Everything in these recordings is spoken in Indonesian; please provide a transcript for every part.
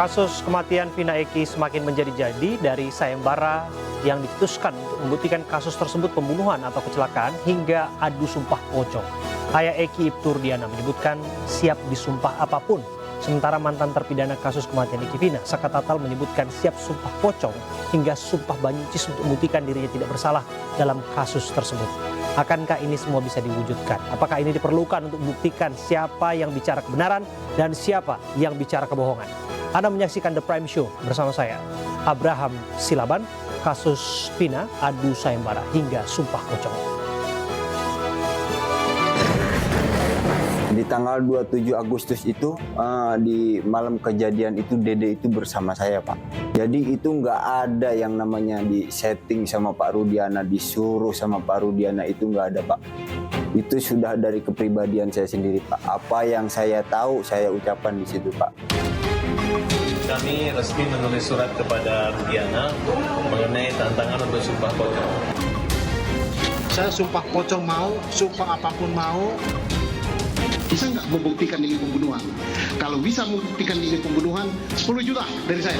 Kasus kematian Vina Eki semakin menjadi-jadi dari sayembara yang diputuskan untuk membuktikan kasus tersebut pembunuhan atau kecelakaan hingga adu sumpah pocong. Ayah Eki Ibtu Rudiana menyebutkan siap disumpah apapun. Sementara mantan terpidana kasus kematian Eki Vina, Saka Tatal menyebutkan siap sumpah pocong hingga sumpah bancis untuk membuktikan dirinya tidak bersalah dalam kasus tersebut. Akankah ini semua bisa diwujudkan? Apakah ini diperlukan untuk membuktikan siapa yang bicara kebenaran dan siapa yang bicara kebohongan? Anda menyaksikan The Prime Show bersama saya, Abraham Silaban, kasus Vina, adu sayembara hingga sumpah pocong. Di tanggal 27 Agustus itu, di malam kejadian itu Dede itu bersama saya, Pak. Jadi itu nggak ada yang namanya di setting sama Pak Rudiana, disuruh sama Pak Rudiana, itu nggak ada, Pak. Itu sudah dari kepribadian saya sendiri, Pak. Apa yang saya tahu, saya ucapkan di situ, Pak. Kami resmi menulis surat kepada Rudiana mengenai tantangan untuk sumpah pocong. Saya sumpah pocong mau, sumpah apapun mau. Bisa nggak membuktikan ini pembunuhan? Kalau bisa membuktikan ini pembunuhan, 10 juta dari saya.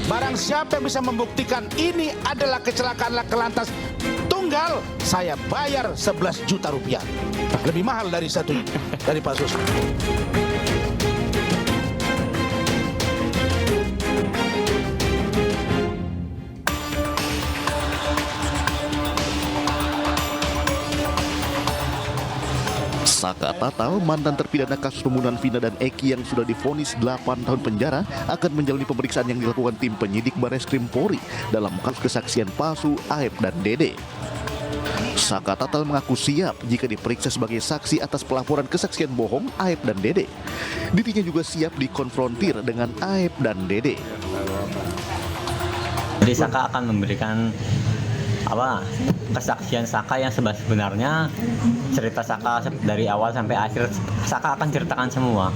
Barang siapa yang bisa membuktikan ini adalah kecelakaan laka lantas tunggal, saya bayar 11 juta rupiah. Lebih mahal dari dari Pak Sus. Saka Tatal, mantan terpidana kasus pembunuhan Vina dan Eki yang sudah divonis 8 tahun penjara, akan menjalani pemeriksaan yang dilakukan tim penyidik Barreskrim Polri dalam kasus kesaksian palsu Aep dan Dede. Saka Tatal mengaku siap jika diperiksa sebagai saksi atas pelaporan kesaksian bohong Aep dan Dede. Dirinya juga siap dikonfrontir dengan Aep dan Dede. Jadi Saka akan memberikan kesaksian Saka yang sebenarnya, cerita Saka dari awal sampai akhir Saka akan ceritakan semua.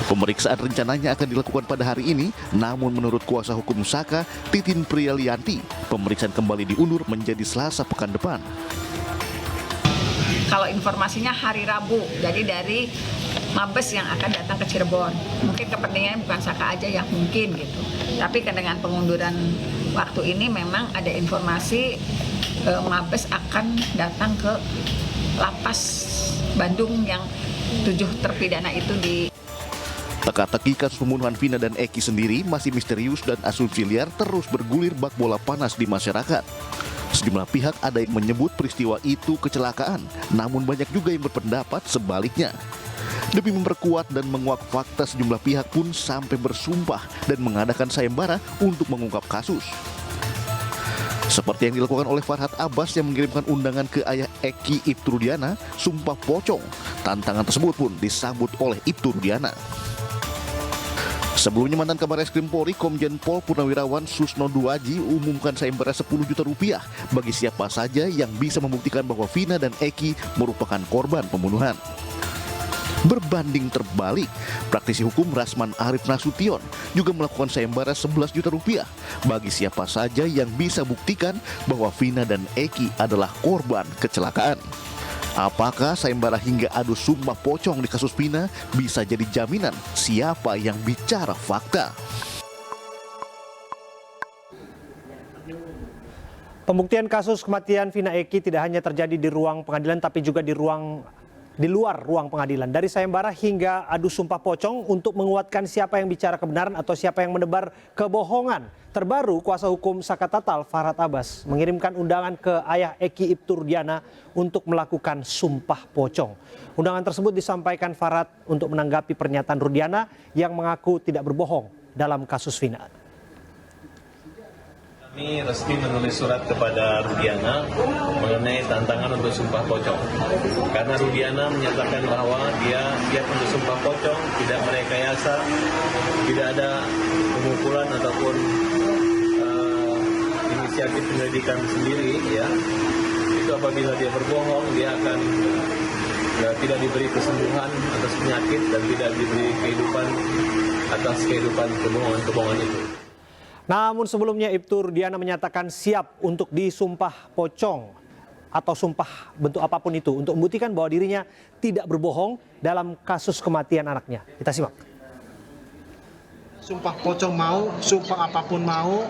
Pemeriksaan rencananya akan dilakukan pada hari ini, namun menurut kuasa hukum Saka, Titin Priyalianti, pemeriksaan kembali diundur menjadi Selasa pekan depan. Kalau informasinya hari Rabu, jadi dari Mabes yang akan datang ke Cirebon. Mungkin kepentingannya bukan Saka aja yang mungkin gitu. Tapi dengan pengunduran waktu ini memang ada informasi Mabes akan datang ke Lapas Bandung yang 7 terpidana itu di. Teka-teki kasus pembunuhan Vina dan Eki sendiri masih misterius dan asumsi liar terus bergulir bak bola panas di masyarakat. Sejumlah pihak ada yang menyebut peristiwa itu kecelakaan, namun banyak juga yang berpendapat sebaliknya. Demi memperkuat dan menguak fakta, sejumlah pihak pun sampai bersumpah dan mengadakan sayembara untuk mengungkap kasus. Seperti yang dilakukan oleh Farhad Abbas yang mengirimkan undangan ke ayah Eki Ibtu Rudiana, sumpah pocong. Tantangan tersebut pun disambut oleh Ibtu Rudiana. Sebelumnya mantan Kabar Reskrim Polri Komjen Pol Purnawirawan Susno Duaji umumkan sayembara 10 juta rupiah bagi siapa saja yang bisa membuktikan bahwa Vina dan Eki merupakan korban pembunuhan. Berbanding terbalik, praktisi hukum Rasman Arif Nasution juga melakukan sayembara 11 juta rupiah bagi siapa saja yang bisa buktikan bahwa Vina dan Eki adalah korban kecelakaan. Apakah sayembara hingga adu sumpah pocong di kasus Vina bisa jadi jaminan siapa yang bicara fakta? Pembuktian kasus kematian Vina Eki tidak hanya terjadi di ruang pengadilan tapi juga di luar ruang pengadilan. Dari sayembara hingga adu sumpah pocong untuk menguatkan siapa yang bicara kebenaran atau siapa yang menebar kebohongan. Terbaru, kuasa hukum Saka Tatal, Farhad Abbas, mengirimkan undangan ke ayah Eki Ibtu Rudiana untuk melakukan sumpah pocong. Undangan tersebut disampaikan Farhad untuk menanggapi pernyataan Rudiana yang mengaku tidak berbohong dalam kasus Vina. Kami resmi menulis surat kepada Rudiana mengenai tantangan untuk sumpah pocong. Karena Rudiana menyatakan bahwa dia untuk sumpah pocong, tidak merekayasa, tidak ada pemukulan ataupun inisiatif penyelidikan sendiri, ya. Itu apabila dia berbohong, dia akan tidak diberi kesembuhan atas penyakit dan tidak diberi kehidupan atas kehidupan kebohongan itu. Namun sebelumnya Ibtu Rudiana menyatakan siap untuk disumpah pocong. atau sumpah bentuk apapun itu untuk membuktikan bahwa dirinya tidak berbohong dalam kasus kematian anaknya. Kita simak. Sumpah pocong mau, sumpah apapun mau,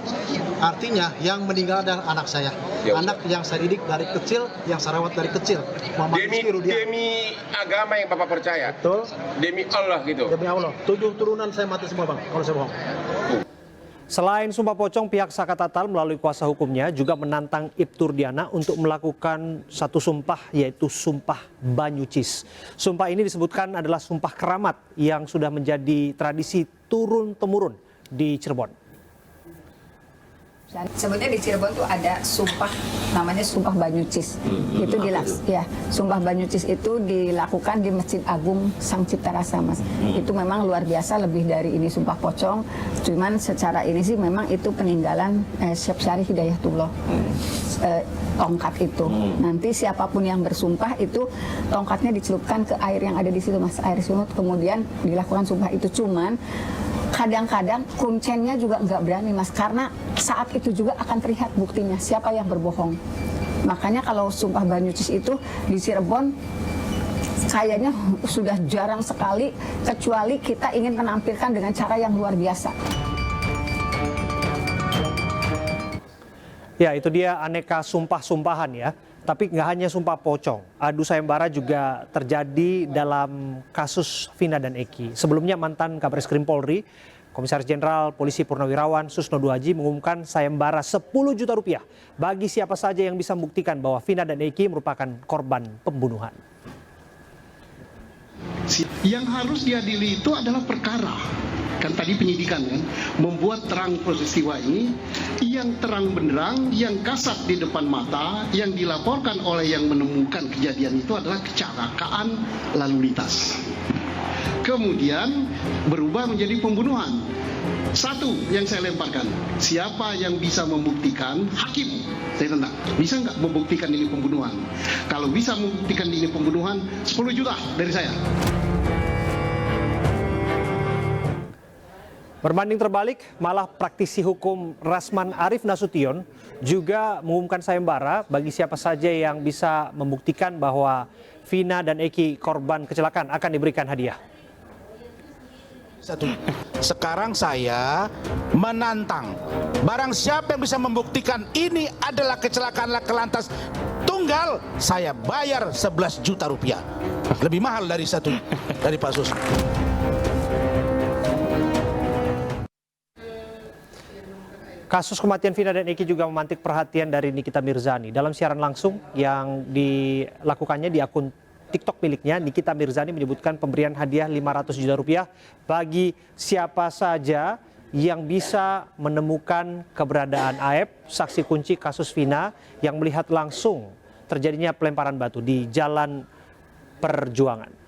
artinya yang meninggal adalah anak saya. Anak yang saya didik dari kecil, yang saya rawat dari kecil. Muhammad Rizky Rudiana. Demi agama yang Bapak percaya. Betul. Demi Allah gitu. Demi Allah. 7 turunan saya mati semua, Bang, kalau saya bohong. Selain sumpah pocong, pihak Saka Tatal melalui kuasa hukumnya juga menantang Ibtur Diana untuk melakukan satu sumpah, yaitu sumpah Banyucis. Sumpah ini disebutkan adalah sumpah keramat yang sudah menjadi tradisi turun-temurun di Cirebon. Sebenarnya di Cirebon tuh ada sumpah namanya sumpah Banyucis. Itu sumpah Banyucis itu dilakukan di Masjid Agung Sang Cipta Rasa, Mas. Itu memang luar biasa, lebih dari ini sumpah pocong. Cuman secara ini sih memang itu peninggalan Syekh Syarif Hidayatullah. Tongkat itu. Nanti siapapun yang bersumpah itu tongkatnya dicelupkan ke air yang ada di situ, Mas. Air sungut, kemudian dilakukan sumpah itu. Cuman kadang-kadang kuncennya juga nggak berani, Mas, karena saat itu juga akan terlihat buktinya siapa yang berbohong. Makanya kalau sumpah Banyucis itu di Cirebon kayaknya sudah jarang sekali, kecuali kita ingin menampilkan dengan cara yang luar biasa. Ya, itu dia aneka sumpah-sumpahan ya. Tapi nggak hanya sumpah pocong, adu sayembara juga terjadi dalam kasus Vina dan Eki. Sebelumnya mantan Kabareskrim Polri, Komisaris Jenderal Polisi Purnawirawan Susno Duaji mengumumkan sayembara 10 juta rupiah bagi siapa saja yang bisa membuktikan bahwa Vina dan Eki merupakan korban pembunuhan. Yang harus diadili itu adalah perkara. Kan tadi penyidikan kan, membuat terang peristiwa ini, yang terang benderang, yang kasat di depan mata, yang dilaporkan oleh yang menemukan kejadian itu adalah kecelakaan lalu lintas. Kemudian berubah menjadi pembunuhan. Satu yang saya lemparkan, siapa yang bisa membuktikan? Hakim. Saya tentang, bisa nggak membuktikan ini pembunuhan? Kalau bisa membuktikan ini pembunuhan, 10 juta dari saya. Berbanding terbalik, malah praktisi hukum Rasman Arif Nasution juga mengumumkan sayembara bagi siapa saja yang bisa membuktikan bahwa Vina dan Eki korban kecelakaan akan diberikan hadiah. Sekarang saya menantang, barang siapa yang bisa membuktikan ini adalah kecelakaan laka lantas tunggal, saya bayar 11 juta rupiah. Lebih mahal dari Pak Sus. Kasus kematian Vina dan Eki juga memantik perhatian dari Nikita Mirzani. Dalam siaran langsung yang dilakukannya di akun TikTok miliknya, Nikita Mirzani menyebutkan pemberian hadiah 500 juta rupiah bagi siapa saja yang bisa menemukan keberadaan Aep, saksi kunci kasus Vina yang melihat langsung terjadinya pelemparan batu di Jalan Perjuangan.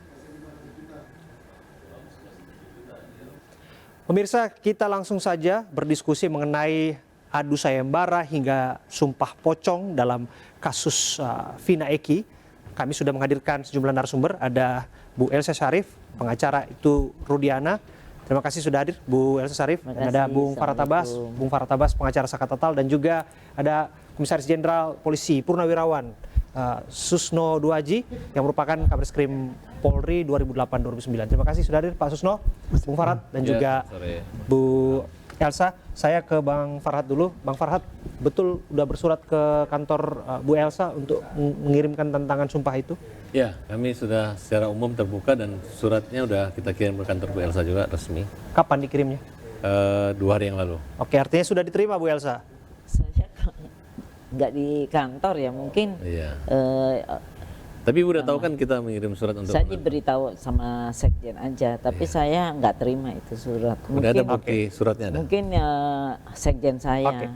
Pemirsa, kita langsung saja berdiskusi mengenai adu sayembara hingga sumpah pocong dalam kasus Vina Eki. Kami sudah menghadirkan sejumlah narasumber, ada Bu Elsa Syarif, pengacara itu Rudiana. Terima kasih sudah hadir Bu Elsa Syarif. Dan ada Bung Farhat Abbas, pengacara Saka Tatal, dan juga ada Komisaris Jenderal Polisi Purnawirawan Susno Duaji yang merupakan Kabareskrim Polri 2008-2009. Terima kasih sudah hadir Pak Susno, Bung Farhat, dan juga Bu Elsa. Saya ke Bang Farhat dulu. Bang Farhat, betul udah bersurat ke kantor Bu Elsa untuk mengirimkan tantangan sumpah itu? Ya, kami sudah secara umum terbuka dan suratnya udah kita kirim ke kantor Bu Elsa juga resmi. Kapan dikirimnya? 2 hari yang lalu. Oke, artinya sudah diterima Bu Elsa? Saya nggak di kantor ya mungkin. Iya. Tapi Ibu udah tahu kan kita mengirim surat untuk... Saya diberitahu sama sekjen aja, tapi saya nggak terima itu surat. Udah ada bukti suratnya ada? Mungkin sekjen saya. Oke.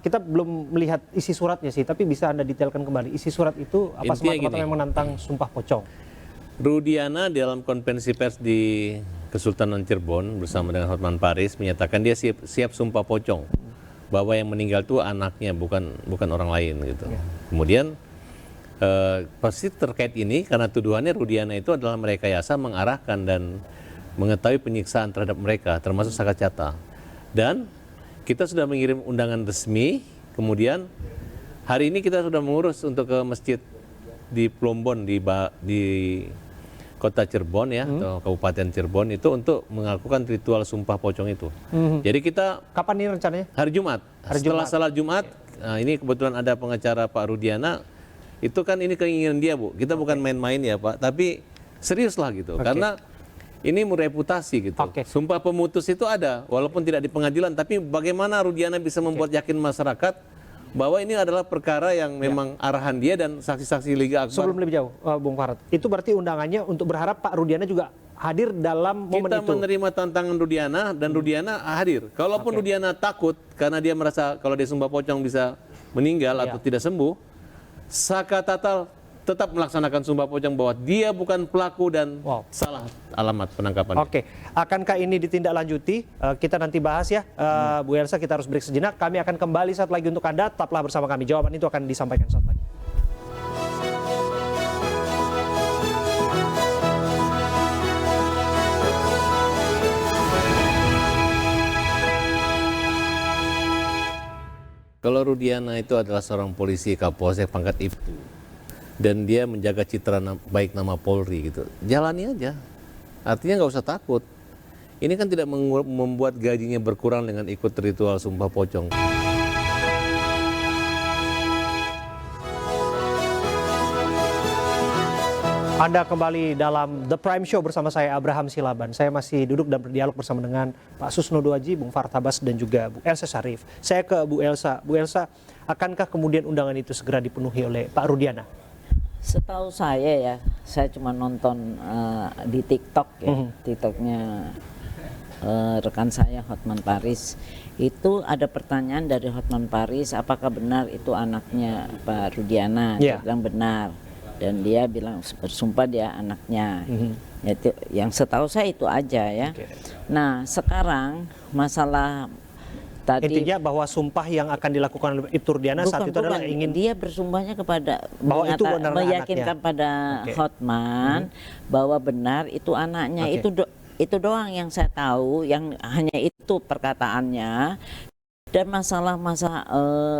Kita belum melihat isi suratnya sih, tapi bisa Anda detailkan kembali. Isi surat itu apa semata-mata memang menantang sumpah pocong? Rudiana dalam konferensi pers di Kesultanan Cirebon bersama dengan Hotman Paris menyatakan dia siap sumpah pocong. Bahwa yang meninggal itu anaknya, bukan orang lain gitu. Kemudian pasti terkait ini karena tuduhannya Rudiana itu adalah merekayasa, mengarahkan dan mengetahui penyiksaan terhadap mereka, termasuk Sakacata. Dan kita sudah mengirim undangan resmi, kemudian Hari ini kita sudah mengurus untuk ke masjid di Plombon di Kota Cirebon ya, atau Kabupaten Cirebon itu untuk melakukan ritual sumpah pocong itu. Jadi kita Kapan nih rencananya? hari Jumat. Setelah salat Jumat, nah ini kebetulan ada pengacara Pak Rudiana. Itu kan ini keinginan dia, Bu. Kita bukan main-main ya, Pak, tapi serius lah gitu. Karena ini reputasi gitu. Sumpah pemutus itu ada, walaupun tidak di pengadilan, tapi bagaimana Rudiana bisa membuat yakin masyarakat bahwa ini adalah perkara yang memang arahan dia dan saksi-saksi Liga Akbar. Sebelum lebih jauh, Bung Farad, itu berarti undangannya untuk berharap Pak Rudiana juga hadir dalam momen kita itu. menerima tantangan Rudiana dan Rudiana hadir. Kalaupun Rudiana takut karena dia merasa kalau dia sumpah pocong bisa meninggal atau tidak sembuh, Saka Tatal tetap melaksanakan sumpah pocong bahwa dia bukan pelaku dan salah alamat penangkapan. Oke, akankah ini ditindaklanjuti? Kita nanti bahas ya, Bu Elsa. Kita harus break sejenak. Kami akan kembali saat lagi untuk Anda. Tetaplah bersama kami. Jawaban itu akan disampaikan saat lagi. Kalau Rudiana itu adalah seorang polisi Kapolsek pangkat Ibtu dan dia menjaga citra baik nama Polri gitu, jalani aja. Artinya nggak usah takut. Ini kan tidak membuat gajinya berkurang dengan ikut ritual sumpah pocong. Anda kembali dalam The Prime Show bersama saya Abraham Silaban. Saya masih duduk dan berdialog bersama dengan Pak Susno Duaji, Bung Farad Abbas dan juga Bu Elsa Syarif. Saya ke Bu Elsa. Bu Elsa, akankah kemudian undangan itu segera dipenuhi oleh Pak Rudiana? Setahu saya ya, saya cuma nonton di TikTok ya, TikToknya rekan saya Hotman Paris. Itu ada pertanyaan dari Hotman Paris, apakah benar itu anaknya Pak Rudiana? Dia bilang benar. Dan dia bilang bersumpah dia anaknya. Itu yang setahu saya itu aja ya. Nah sekarang masalah tadi intinya bahwa sumpah yang akan dilakukan oleh Ibtu Rudiana saat itu adalah ingin dia bersumpahnya kepada bahwa itu benar meyakinkan anaknya. pada Hotman bahwa benar itu anaknya. Itu doang yang saya tahu, yang hanya itu perkataannya. Dan masalah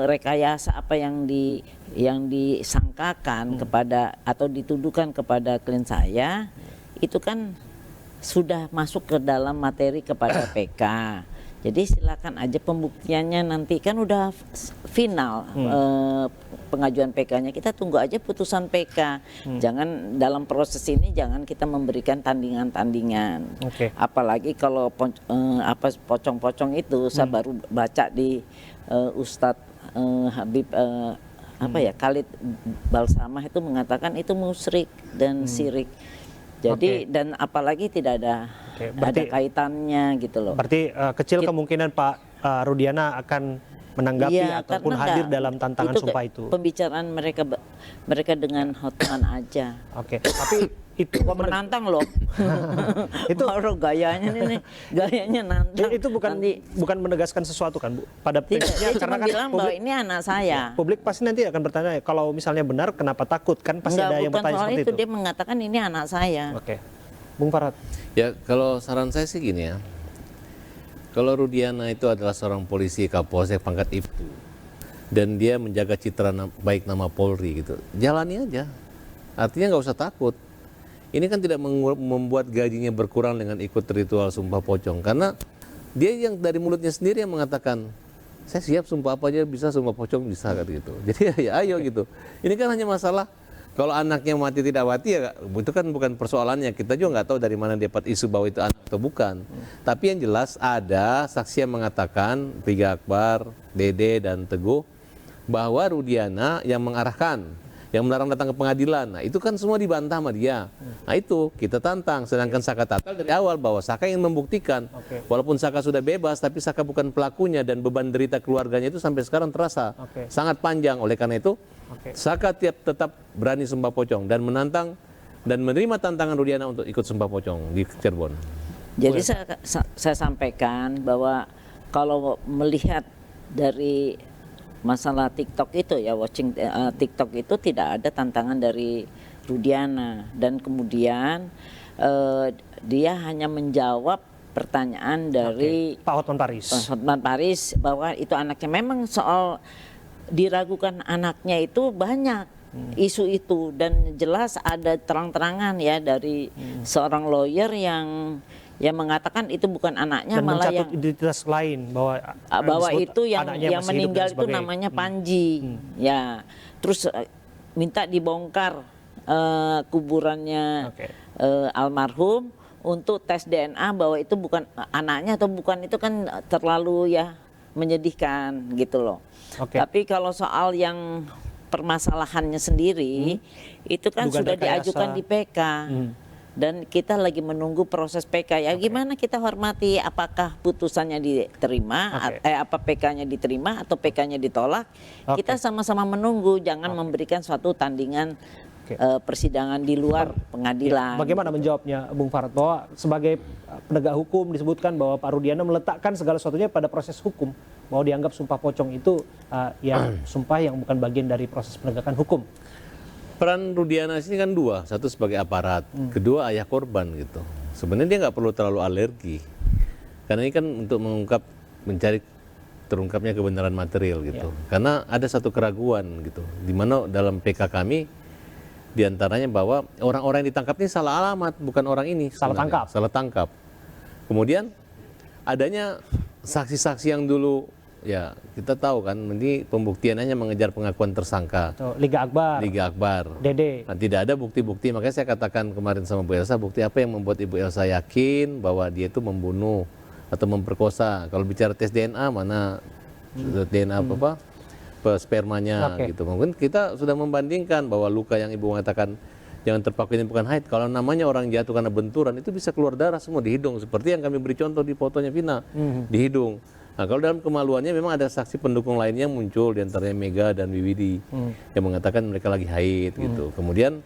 rekayasa apa yang disangkakan kepada atau dituduhkan kepada klien saya itu kan sudah masuk ke dalam materi kepada PK. Jadi silakan aja pembuktiannya nanti, kan udah final pengajuan PK-nya. Kita tunggu aja putusan PK. Jangan dalam proses ini jangan kita memberikan tandingan-tandingan. Apalagi kalau pocong-pocong itu saya baru baca di Ustadz Habib Khalid Balsamah itu mengatakan itu musyrik dan syirik. Jadi dan apalagi tidak ada kaitannya gitu loh. Berarti kecil kemungkinan Pak Rudiana akan menanggapi ataupun hadir dalam tantangan sumpah itu. Pembicaraan mereka dengan Hotman aja. Tapi itu menantang loh. Itu baru gayanya nih, gayanya nantang. Itu bukan menegaskan sesuatu kan, Bu? Pada prinsipnya dia karena cuma kan bilang bahwa ini anak saya. Publik pasti nanti akan bertanya, kalau misalnya benar kenapa takut? Kan pasti ada yang bertanya seperti itu. Dia mengatakan ini anak saya. Bung Farad. Ya, kalau saran saya sih gini ya. Kalau Rudiana itu adalah seorang polisi Kapolsek pangkat Ibtu dan dia menjaga citra baik nama Polri gitu, jalani aja. Artinya nggak usah takut. Ini kan tidak membuat gajinya berkurang dengan ikut ritual sumpah pocong, karena dia yang dari mulutnya sendiri yang mengatakan saya siap sumpah apa aja bisa, sumpah pocong bisa kan gitu. Jadi ya ayo gitu. Ini kan hanya masalah kalau anaknya mati tidak mati ya itu kan bukan persoalannya. Kita juga nggak tahu dari mana dia dapat isu bahwa itu anak atau bukan. Tapi yang jelas ada saksi yang mengatakan, Liga Akbar, Dede dan Teguh, bahwa Rudiana yang mengarahkan, yang melarang datang ke pengadilan. Nah itu kan semua dibantah sama dia. Nah itu kita tantang. Sedangkan Saka Tatal dari awal bahwa Saka ingin membuktikan. Walaupun Saka sudah bebas, tapi Saka bukan pelakunya dan beban derita keluarganya itu sampai sekarang terasa sangat panjang. Oleh karena itu Saka tetap berani sumpah pocong dan menantang dan menerima tantangan Rudiana untuk ikut sumpah pocong di Cirebon. Jadi saya sampaikan bahwa kalau melihat dari masalah TikTok itu ya, watching TikTok itu tidak ada tantangan dari Rudiana, dan kemudian dia hanya menjawab pertanyaan dari Pak Hotman Paris. Hotman Paris bahwa itu anaknya. Memang soal diragukan anaknya itu banyak isu itu, dan jelas ada terang-terangan ya dari seorang lawyer yang mengatakan itu bukan anaknya, Dan malah mencatut yang identitas lain bahwa disebut itu yang masih meninggal hidup dan itu sebagainya. namanya Panji. Ya, terus minta dibongkar kuburannya Oke. almarhum untuk tes DNA bahwa itu bukan anaknya atau bukan, itu kan terlalu ya menyedihkan gitu loh. Oke. Tapi kalau soal yang permasalahannya sendiri itu kan Dugaan sudah rekayasa. diajukan di PK. Dan kita lagi menunggu proses PK ya. Gimana kita hormati apakah putusannya diterima, apa PK-nya diterima atau PK-nya ditolak. Kita sama-sama menunggu, jangan memberikan suatu tandingan persidangan di luar pengadilan. Bagaimana menjawabnya Bung Farad, bahwa sebagai penegak hukum disebutkan bahwa Pak Rudiana meletakkan segala sesuatunya pada proses hukum, bahwa dianggap sumpah pocong itu sumpah yang bukan bagian dari proses penegakan hukum. Peran Rudiana sini kan dua, satu sebagai aparat, kedua ayah korban gitu. Sebenarnya dia nggak perlu terlalu alergi, karena ini kan untuk mencari terungkapnya kebenaran material gitu. Karena ada satu keraguan gitu, di mana dalam PK kami diantaranya bahwa orang-orang yang ditangkap ini salah alamat, bukan orang ini. Salah tangkap. Salah tangkap. Kemudian adanya saksi-saksi yang dulu, ya kita tahu kan, ini pembuktiannya mengejar pengakuan tersangka. Liga Akbar. Liga Akbar. Dede. Nah, tidak ada bukti-bukti, makanya saya katakan kemarin sama Bu Elsa, bukti apa yang membuat Ibu Elsa yakin bahwa dia itu membunuh atau memperkosa. Kalau bicara tes DNA, mana DNA apa? Spermanya gitu. Mungkin kita sudah membandingkan bahwa luka yang ibu mengatakan jangan terpaku ini bukan haid. Kalau namanya orang jatuh karena benturan itu bisa keluar darah semua di hidung. Seperti yang kami beri contoh di fotonya Vina di hidung. Nah, kalau dalam kemaluannya memang ada saksi pendukung lainnya muncul, diantaranya Mega dan Wiwidi yang mengatakan mereka lagi haid gitu. Kemudian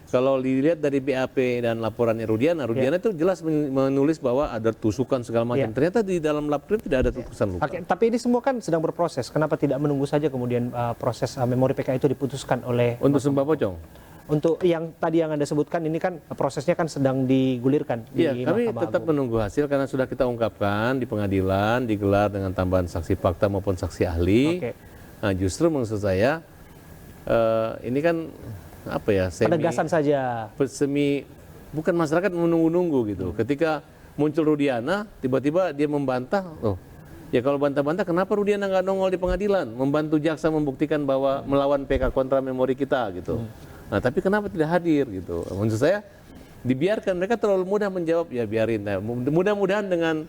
kalau dilihat dari BAP dan laporannya Rudiana itu jelas menulis bahwa ada tusukan segala macam. Ternyata di dalam laprim tidak ada tusukan luka. Tapi ini semua kan sedang berproses. Kenapa tidak menunggu saja kemudian proses memori PK itu diputuskan oleh untuk sumpah pocong? Untuk yang tadi yang Anda sebutkan ini kan prosesnya kan sedang digulirkan di kami Mahkamah tetap Agung. menunggu hasil karena sudah kita ungkapkan di pengadilan, digelar dengan tambahan saksi fakta maupun saksi ahli. Nah, justru maksud saya ini kan apa ya, penegasan saja. Bukan masyarakat menunggu-nunggu gitu. Ketika muncul Rudiana, tiba-tiba dia membantah. Ya kalau bantah-bantah, kenapa Rudiana nggak nongol di pengadilan, membantu jaksa membuktikan bahwa melawan PK kontra memori kita gitu. Nah, tapi kenapa tidak hadir gitu? Maksud saya dibiarkan, mereka terlalu mudah menjawab, ya biarin. Nah, mudah-mudahan dengan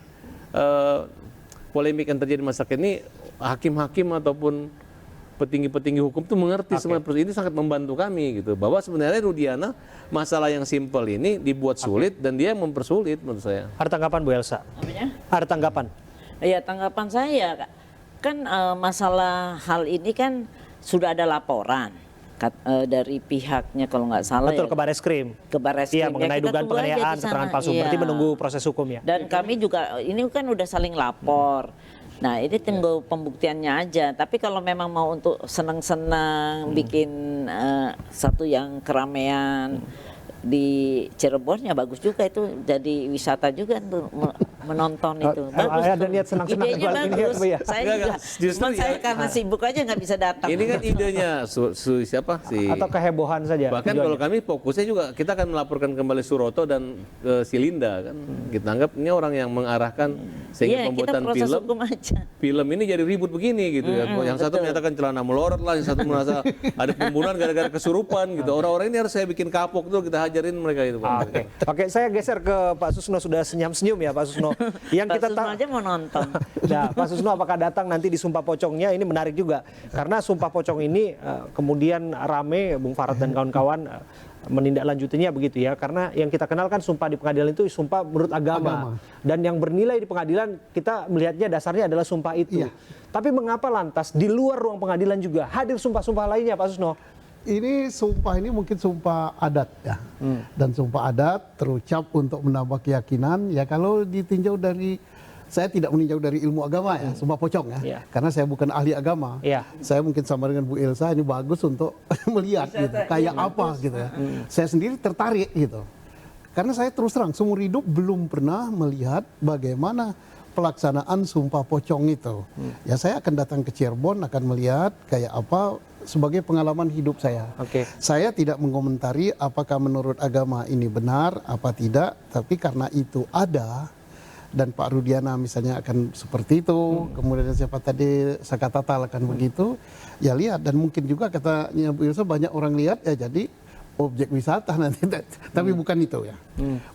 polemik yang terjadi masyarakat ini, hakim-hakim ataupun petinggi-petinggi hukum itu mengerti semua proses ini, sangat membantu kami gitu, bahwa sebenarnya Rudiana masalah yang simpel ini dibuat sulit dan dia mempersulit menurut saya. Ada tanggapan Bu Elsa? Ada tanggapan? Ya, tanggapan saya kan masalah hal ini kan sudah ada laporan dari pihaknya kalau nggak salah. Betul, ke Barreskrim. Ke Barreskrim. Iya, mengenai dugaan penganiayaan, keterangan palsu. Berarti menunggu proses hukum ya. Dan kami juga ini kan udah saling lapor. Nah, ini tunggu pembuktiannya aja. Tapi kalau memang mau untuk senang-senang bikin satu yang keramaian di Cirebon, ya bagus juga, itu jadi wisata juga untuk menonton itu. Bagus. Ada niat senang-senang idenya bagus. Saya juga, cuman saya karena sibuk aja nggak bisa datang. Ini kan idenya siapa sih? Atau kehebohan saja. Bahkan kalau kami fokusnya juga kita akan melaporkan kembali Suroto dan Silinda kan. Kita anggap ini orang yang mengarahkan sehingga pembuatan film ini jadi ribut begini gitu ya. Yang satu menyatakan celana melorot lah, yang satu merasa ada pembunuhan gara-gara kesurupan gitu. Orang-orang ini harus saya bikin kapok tuh, kita hajarin mereka itu. Oke, saya geser ke Pak Susno, sudah senyum-senyum ya Pak Susno. Yang kita tahu aja mau nonton. Nah, Pak Susno apakah datang nanti di Sumpah Pocongnya? Ini menarik juga karena Sumpah Pocong ini kemudian rame, Bung Farad dan kawan-kawan menindaklanjutinya begitu ya, karena yang kita kenal kan sumpah di pengadilan itu sumpah menurut agama. Dan yang bernilai di pengadilan kita melihatnya dasarnya adalah sumpah itu. Tapi mengapa lantas di luar ruang pengadilan juga hadir sumpah-sumpah lainnya, Pak Susno? Ini sumpah ini mungkin sumpah adat ya, dan sumpah adat terucap untuk menambah keyakinan. Ya kalau ditinjau dari, saya tidak meninjau dari ilmu agama ya, sumpah pocong ya, karena saya bukan ahli agama. Saya mungkin sama dengan Bu Elsa, ini bagus untuk melihat gitu, kayak apa gitu ya. Saya sendiri tertarik gitu, karena saya terus terang seumur hidup belum pernah melihat bagaimana pelaksanaan Sumpah Pocong itu. Ya saya akan datang ke Cirebon, akan melihat kayak apa sebagai pengalaman hidup saya. Saya tidak mengomentari apakah menurut agama ini benar apa tidak, tapi karena itu ada dan Pak Rudiana misalnya akan seperti itu, kemudian siapa tadi Saka Tatal akan begitu, ya lihat, dan mungkin juga katanya Bu Ilsa banyak orang lihat ya jadi objek wisata nanti, tapi bukan itu ya,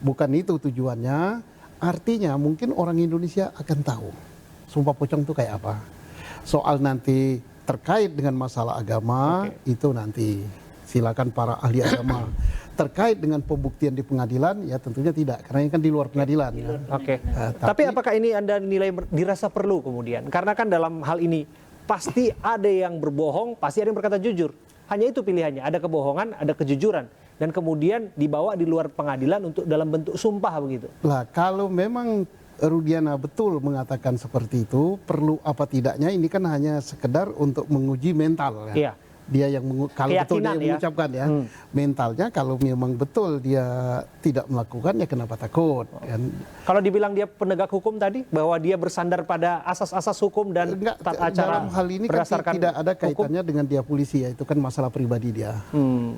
bukan itu tujuannya. Artinya mungkin orang Indonesia akan tahu Sumpah Pocong itu kayak apa. Soal nanti terkait dengan masalah agama itu nanti silakan para ahli agama. Terkait dengan pembuktian di pengadilan, ya tentunya tidak, karena ini kan di luar pengadilan. Tapi apakah ini Anda nilai dirasa perlu kemudian? Karena kan dalam hal ini pasti ada yang berbohong, pasti ada yang berkata jujur. Hanya itu pilihannya, ada kebohongan, ada kejujuran. Dan kemudian dibawa di luar pengadilan untuk dalam bentuk sumpah begitu. Lah kalau memang Rudiana betul mengatakan seperti itu, perlu apa tidaknya ini kan hanya sekedar untuk menguji mental ya. Dia yang kalau betul dia mengucapkan ya, mentalnya kalau memang betul dia tidak melakukan ya kenapa takut kan. Kalau dibilang dia penegak hukum tadi bahwa dia bersandar pada asas-asas hukum dan tata cara dalam hal ini kan tidak ada kaitannya dengan dia polisi ya, itu kan masalah pribadi dia.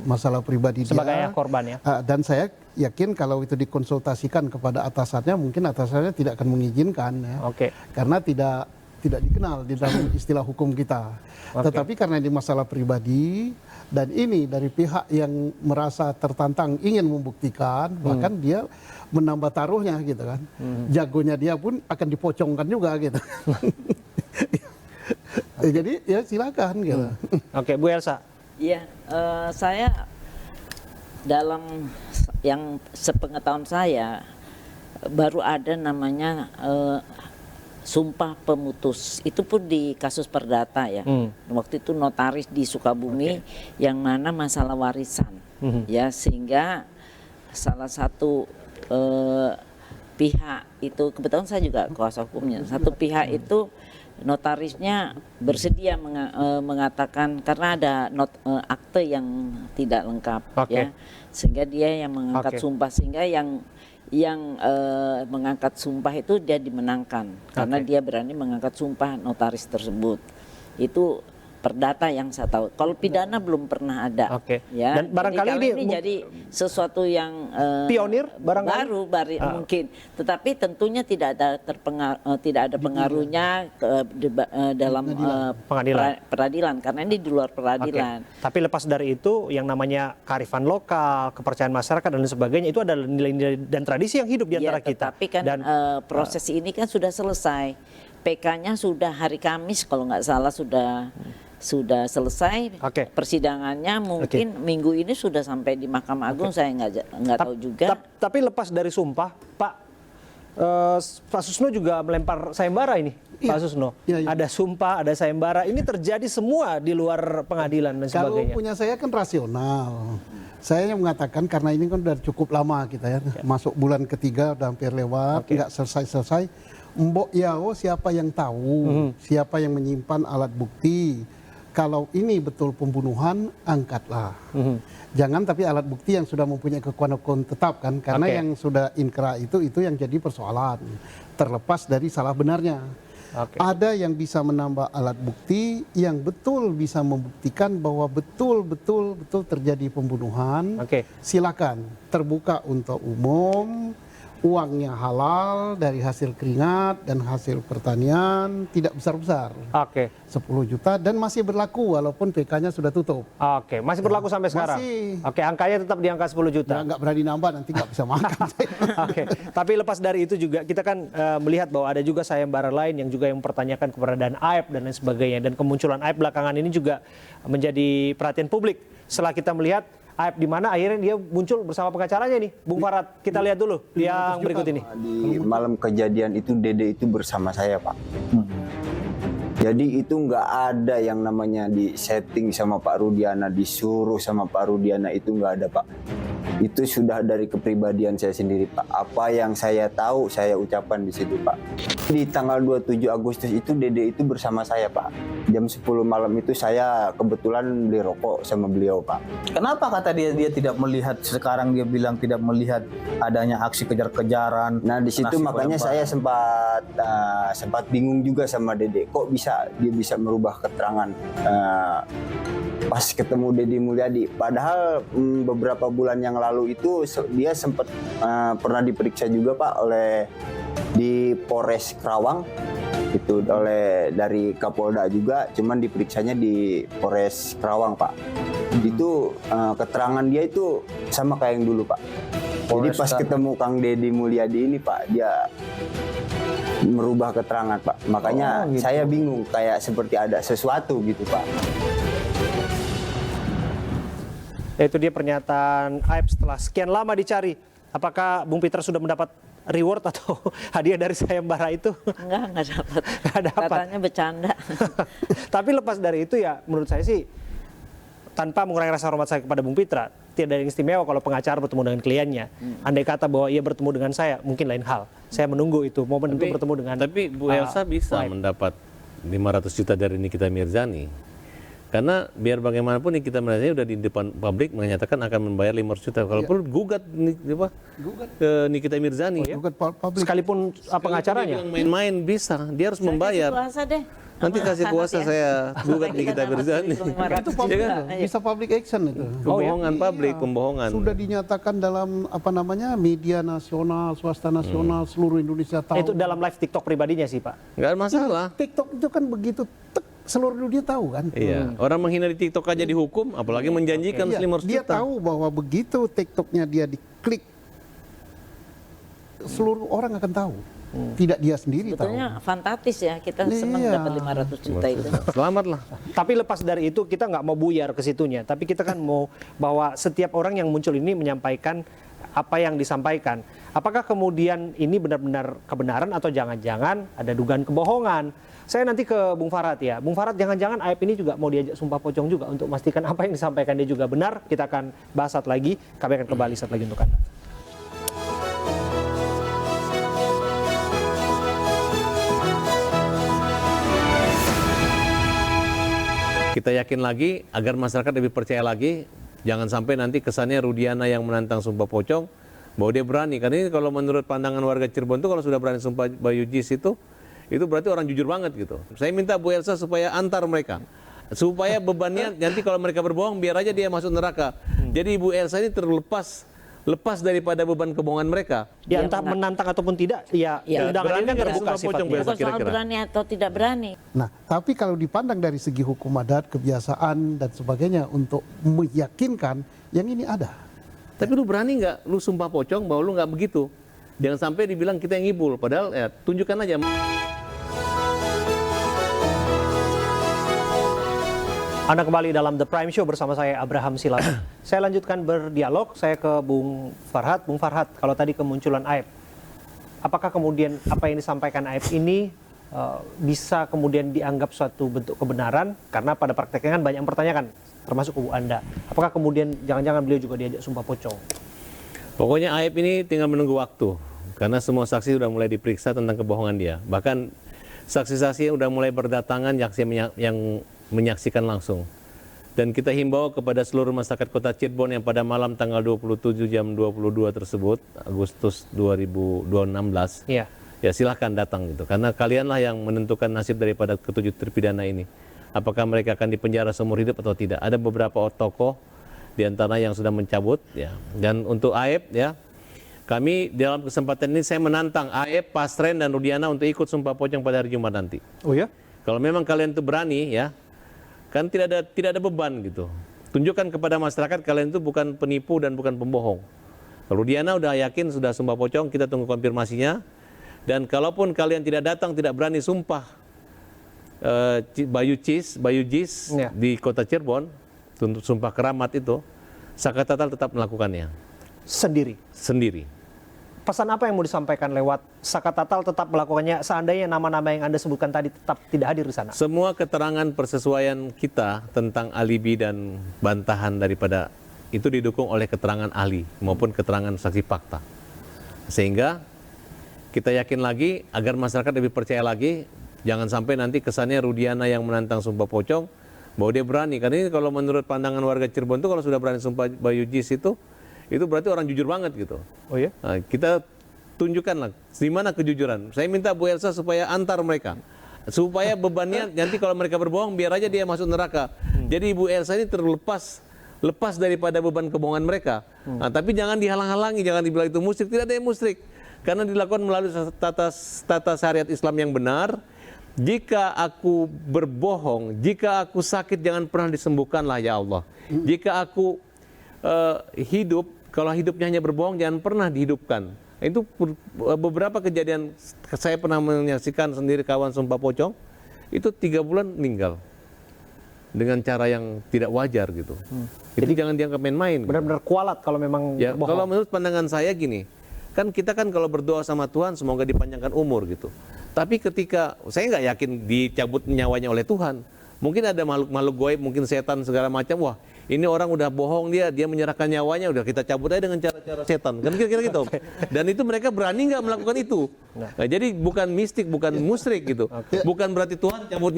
Masalah pribadi sebagai dia korban ya. Dan saya yakin kalau itu dikonsultasikan kepada atasannya mungkin atasannya tidak akan mengizinkan ya. Karena tidak dikenal di dalam istilah hukum kita. Tetapi karena ini masalah pribadi dan ini dari pihak yang merasa tertantang ingin membuktikan, bahkan dia menambah taruhnya gitu kan. Jagonya dia pun akan dipocongkan juga gitu. Jadi ya silakan gitu. Bu Elsa. Iya, saya dalam yang sepengetahuan saya baru ada namanya sumpah pemutus, itu pun di kasus perdata ya. Waktu itu notaris di Sukabumi yang mana masalah warisan ya, sehingga salah satu pihak itu, kebetulan saya juga kuasa hukumnya, satu pihak itu notarisnya bersedia mengatakan karena ada akte yang tidak lengkap ya, sehingga dia yang mengangkat sumpah, sehingga yang mengangkat sumpah itu dia dimenangkan karena dia berani mengangkat sumpah notaris tersebut. Itu perdata yang saya tahu. Kalau pidana belum pernah ada. Ya. Dan barangkali ini jadi sesuatu yang pionir barangkali baru mungkin. Tetapi tentunya tidak ada pengaruhnya dalam peradilan karena ini di luar peradilan. Tapi lepas dari itu yang namanya kearifan lokal, kepercayaan masyarakat dan sebagainya itu adalah nilai-nilai dan tradisi yang hidup di antara kita. Tapi kan proses ini kan sudah selesai. PK-nya sudah hari Kamis kalau nggak salah sudah selesai persidangannya, mungkin minggu ini sudah sampai di Mahkamah Agung, saya nggak tahu juga. Tapi lepas dari sumpah, Pak Susno juga melempar sayembara ini, Pak Susno. Ada sumpah, ada sayembara, ini terjadi semua di luar pengadilan dan sebagainya. Kalau punya saya kan rasional. Saya yang mengatakan karena ini kan udah cukup lama kita ya, masuk bulan ketiga udah hampir lewat, nggak selesai-selesai. Mbok yao siapa yang tahu, siapa yang menyimpan alat bukti. Kalau ini betul pembunuhan, angkatlah. Jangan tapi alat bukti yang sudah mempunyai kekuatan hukum tetap kan, karena yang sudah inkra itu yang jadi persoalan. Terlepas dari salah benarnya. Ada yang bisa menambah alat bukti yang betul bisa membuktikan bahwa betul terjadi pembunuhan. Silakan, terbuka untuk umum. Uangnya halal dari hasil keringat dan hasil pertanian, tidak besar-besar. 10 juta dan masih berlaku walaupun PK-nya sudah tutup. Masih berlaku sampai sekarang? Masih. Angkanya tetap di angka 10 juta? Ya, nggak berani nambah, nanti nggak bisa makan. Tapi lepas dari itu juga kita kan melihat bahwa ada juga sayembara lain yang juga mempertanyakan keberadaan AIP dan lain sebagainya. Dan kemunculan AIP belakangan ini juga menjadi perhatian publik. Setelah kita melihat AIP di mana akhirnya dia muncul bersama pengacaranya nih, Bung Farad. Kita lihat dulu yang berikut ini. Di malam kejadian itu Dede itu bersama saya, Pak. Jadi itu nggak ada yang namanya di setting sama Pak Rudiana, disuruh sama Pak Rudiana, itu nggak ada, Pak. Itu sudah dari kepribadian saya sendiri, Pak. Apa yang saya tahu, saya ucapkan di situ, Pak. Di tanggal 27 Agustus itu Dede itu bersama saya, Pak. Jam 10 malam itu saya kebetulan beli rokok sama beliau, Pak. Kenapa kata dia tidak melihat, sekarang dia bilang tidak melihat adanya aksi kejar-kejaran? Nah, di situ makanya saya sempat bingung juga sama Dede. Kok dia bisa merubah keterangan pas ketemu Deddy Mulyadi. Padahal beberapa bulan yang lalu itu dia sempat pernah diperiksa juga, Pak, di Polres Kerawang itu dari Kapolda juga, cuman diperiksanya di Polres Kerawang, Pak. Itu keterangan dia itu sama kayak yang dulu, Pak. Jadi pas ketemu Kang Deddy Mulyadi ini, Pak, dia merubah keterangan, Pak. Makanya saya bingung, kayak seperti ada sesuatu gitu, Pak. Itu dia pernyataan Aib setelah sekian lama dicari. Apakah Bung Peter sudah mendapat reward atau hadiah dari sayembara itu? Enggak dapat. Katanya bercanda. Tapi lepas dari itu ya menurut saya sih, tanpa mengurangi rasa hormat saya kepada Bung Peter, tidak ada yang istimewa kalau pengacara bertemu dengan kliennya. Andai kata bahwa ia bertemu dengan saya, mungkin lain hal. Saya menunggu itu momen untuk bertemu dengan. Tapi Bu Elsa bisa mendapat 500 juta dari Nikita Mirzani. Karena biar bagaimanapun Nikita Mirzani udah di depan publik menyatakan akan membayar 500 juta. Kalau perlu gugat ke Nikita Mirzani. Sekalipun pengacaranya. Main-main bisa, dia harus membayar. Kuasa deh. Nanti kasih kuasa saya gugat Nikita Mirzani. Itu public, bisa public action itu. Pembohongan publik, pembohongan. Sudah dinyatakan dalam media nasional, swasta nasional, seluruh Indonesia tahu. Itu dalam live TikTok pribadinya sih, Pak. Nggak ada masalah. TikTok itu kan begitu seluruh dunia tahu kan. Iya, orang menghina di TikTok aja dihukum, apalagi menjanjikan 500 juta. Dia tahu bahwa begitu TikToknya dia diklik, seluruh orang akan tahu. Tidak dia sendiri Sebetulnya tahu. fantastis ya, kita senang dapat 500 juta itu. Selamat lah. Tapi lepas dari itu kita nggak mau buyar ke situnya, tapi kita kan mau bahwa setiap orang yang muncul ini menyampaikan apa yang disampaikan. Apakah kemudian ini benar-benar kebenaran atau jangan-jangan ada dugaan kebohongan? Saya nanti ke Bung Farhat ya. Bung Farhat, jangan-jangan Aib ini juga mau diajak sumpah pocong juga untuk memastikan apa yang disampaikan dia juga benar. Kita akan bahas saat lagi. Kami akan kembali saat lagi untuk Anda. Kita yakin lagi agar masyarakat lebih percaya lagi. Jangan sampai nanti kesannya Rudiana yang menantang sumpah pocong bahwa dia berani. Karena ini kalau menurut pandangan warga Cirebon itu kalau sudah berani sumpah Bayu Jis itu berarti orang jujur banget gitu. Saya minta Bu Elsa supaya antar mereka. Supaya bebannya nanti kalau mereka berbohong biar aja dia masuk neraka. Jadi Bu Elsa ini lepas daripada beban kebohongan mereka. Dia entah menantang ataupun tidak, ya undangan ini terbuka sifatnya. Bukan soal berani atau tidak berani. Nah, tapi kalau dipandang dari segi hukum adat, kebiasaan dan sebagainya untuk meyakinkan yang ini ada. Tapi lu berani nggak lu sumpah pocong bahwa lu nggak begitu? Jangan sampai dibilang kita yang ngibul, padahal ya tunjukkan aja. Anda kembali dalam The Prime Show bersama saya Abraham Silat. Saya lanjutkan berdialog, saya ke Bung Farhat. Bung Farhat, kalau tadi kemunculan Aib, apakah kemudian apa yang disampaikan Aib ini bisa kemudian dianggap suatu bentuk kebenaran? Karena pada prakteknya kan banyak yang mempertanyakan, termasuk kubu Anda. Apakah kemudian jangan-jangan beliau juga diajak sumpah pocong? Pokoknya Aib ini tinggal menunggu waktu. Karena semua saksi sudah mulai diperiksa tentang kebohongan dia. Bahkan saksi-saksi sudah mulai berdatangan yang menyaksikan langsung. Dan kita himbau kepada seluruh masyarakat Kota Cirebon yang pada malam tanggal 27 jam 22 tersebut, Agustus 2016, ya silahkan datang gitu. Karena kalianlah yang menentukan nasib daripada ketujuh terpidana ini. Apakah mereka akan dipenjara seumur hidup atau tidak. Ada beberapa tokoh di antara yang sudah mencabut. Ya. Dan untuk Aib, ya, kami dalam kesempatan ini saya menantang Aib, Pasren, dan Rudiana untuk ikut sumpah pocong pada hari Jumat nanti. Oh ya? Kalau memang kalian itu berani, ya, kan tidak ada beban gitu. Tunjukkan kepada masyarakat kalian itu bukan penipu dan bukan pembohong. Rudiana udah yakin sudah sumpah pocong, kita tunggu konfirmasinya. Dan kalaupun kalian tidak datang, tidak berani sumpah Bayu Jis di Kota Cirebon, untuk sumpah keramat itu, Sakatatal tetap melakukannya. Sendiri. Pesan apa yang mau disampaikan lewat Sakatatal tetap melakukannya seandainya nama-nama yang Anda sebutkan tadi tetap tidak hadir di sana? Semua keterangan persesuaian kita tentang alibi dan bantahan daripada itu didukung oleh keterangan ahli maupun keterangan saksi fakta. Sehingga kita yakin lagi agar masyarakat lebih percaya lagi, jangan sampai nanti kesannya Rudiana yang menantang sumpah pocong bahwa dia berani. Karena ini kalau menurut pandangan warga Cirebon itu kalau sudah berani sumpah Bayu Jis itu berarti orang jujur banget gitu. Oh ya? Nah, kita tunjukkanlah di mana kejujuran. Saya minta Bu Elsa supaya antar mereka. Supaya bebannya nanti kalau mereka berbohong biar aja dia masuk neraka. Jadi Ibu Elsa ini lepas daripada beban kebohongan mereka. Nah, tapi jangan dihalang-halangi, jangan dibilang itu musyrik. Tidak ada yang musyrik. Karena dilakukan melalui tata syariat Islam yang benar. Jika aku berbohong, jika aku sakit jangan pernah disembuhkanlah ya Allah. Jika aku hidup, kalau hidupnya hanya berbohong jangan pernah dihidupkan. Itu beberapa kejadian saya pernah menyaksikan sendiri kawan sumpah pocong, itu 3 bulan meninggal dengan cara yang tidak wajar gitu. Itu jangan dianggap main-main. Benar-benar kualat kalau memang ya, bohong. kalau menurut pandangan saya gini, kan kita kan kalau berdoa sama Tuhan semoga dipanjangkan umur gitu. Tapi ketika saya nggak yakin dicabut nyawanya oleh Tuhan, mungkin ada makhluk goib, mungkin setan segala macam. Wah, ini orang udah bohong dia menyerahkan nyawanya, udah kita cabut aja dengan cara-cara setan. Kan kira-kira gitu. Dan itu mereka berani nggak melakukan itu. Nah, jadi bukan mistik, bukan musyrik gitu. Bukan berarti Tuhan cabut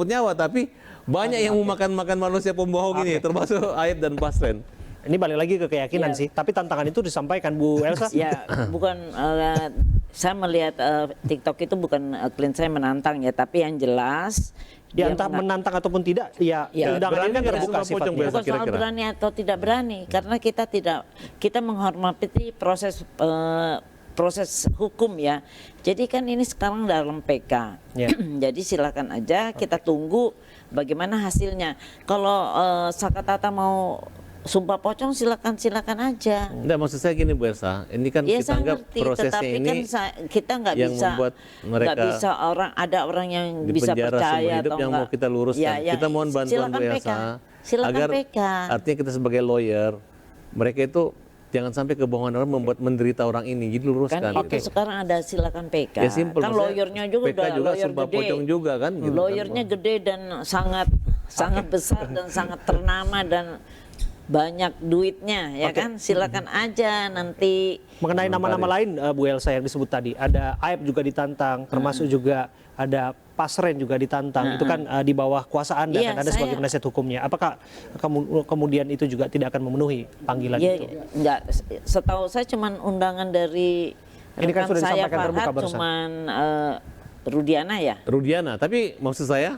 nyawa, tapi banyak yang mau makan manusia pembohong ini, termasuk Aib dan Pasren. Ini balik lagi ke keyakinan sih, tapi tantangan itu disampaikan Bu Elsa. Ya, bukan saya melihat TikTok itu bukan klien saya menantang ya, tapi yang jelas ya entah menantang ataupun tidak, ya undangan ini kan terbuka sifatnya. Bukan soal berani atau tidak berani, karena kita menghormati proses hukum ya. Jadi kan ini sekarang dalam PK. Jadi silakan aja kita tunggu bagaimana hasilnya. Kalau Sakatata mau sumpah pocong silakan aja. Enggak, maksud saya gini Bu Elsa, ini kan ya, kita anggap prosesnya ini kan kita nggak bisa ada orang yang bisa percaya hidup atau yang mau kita luruskan. Kita mohon bantuan Bu Elsa agar artinya kita sebagai lawyer, mereka itu jangan sampai kebohongan orang membuat menderita orang ini, jadi luruskan. Kan itu sekarang ada silakan PK. Ya, simple, kan lawyernya juga PK juga sumpah pocong juga kan. Gitu, lawyernya gede dan sangat besar dan sangat ternama dan banyak duitnya ya kan, silakan aja nanti. Mengenai nama-nama lain Bu Elsa yang disebut tadi, ada Aib juga ditantang, termasuk juga ada Pasren juga ditantang. Itu kan di bawah kuasa Anda kan, Anda sebagai penasihat hukumnya. Apakah kemudian itu juga tidak akan memenuhi panggilan itu? Enggak, setahu saya cuman undangan dari ini kan sudah saya disampaikan terbuka barusan. Cuman Rudiana ya. Rudiana, tapi maksud saya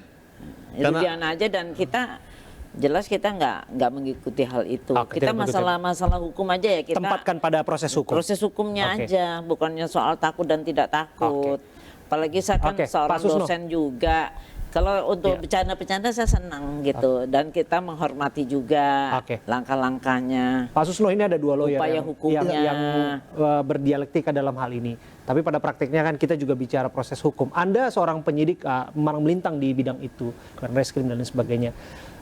Rudiana aja, dan kita jelas kita nggak mengikuti hal itu. Kita masalah hukum aja ya, kita tempatkan pada proses hukum. Proses hukumnya aja, bukannya soal takut dan tidak takut. Apalagi saya kan seorang dosen juga. Kalau untuk bercanda-bercanda saya senang gitu, dan kita menghormati juga langkah-langkahnya. Pak Susno, ini ada 2 lawyer yang berdialektika dalam hal ini. Tapi pada praktiknya kan kita juga bicara proses hukum. Anda seorang penyidik melintang di bidang itu, reskrim dan lain sebagainya.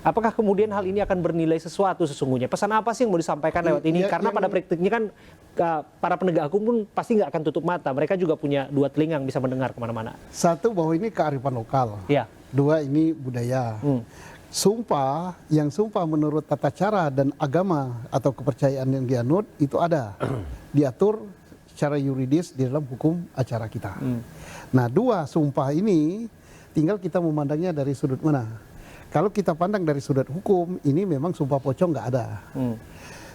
Apakah kemudian hal ini akan bernilai sesuatu sesungguhnya? Pesan apa sih yang mau disampaikan lewat ini? Karena pada praktiknya kan para penegak hukum pun pasti nggak akan tutup mata. Mereka juga punya 2 telinga yang bisa mendengar kemana-mana. Satu, bahwa ini kearifan lokal. Ya. 2, ini budaya. Sumpah, yang sumpah menurut tata cara dan agama atau kepercayaan yang dianut itu ada. Diatur secara yuridis di dalam hukum acara kita. Nah, 2 sumpah ini tinggal kita memandangnya dari sudut mana. Kalau kita pandang dari sudut hukum, ini memang sumpah pocong nggak ada.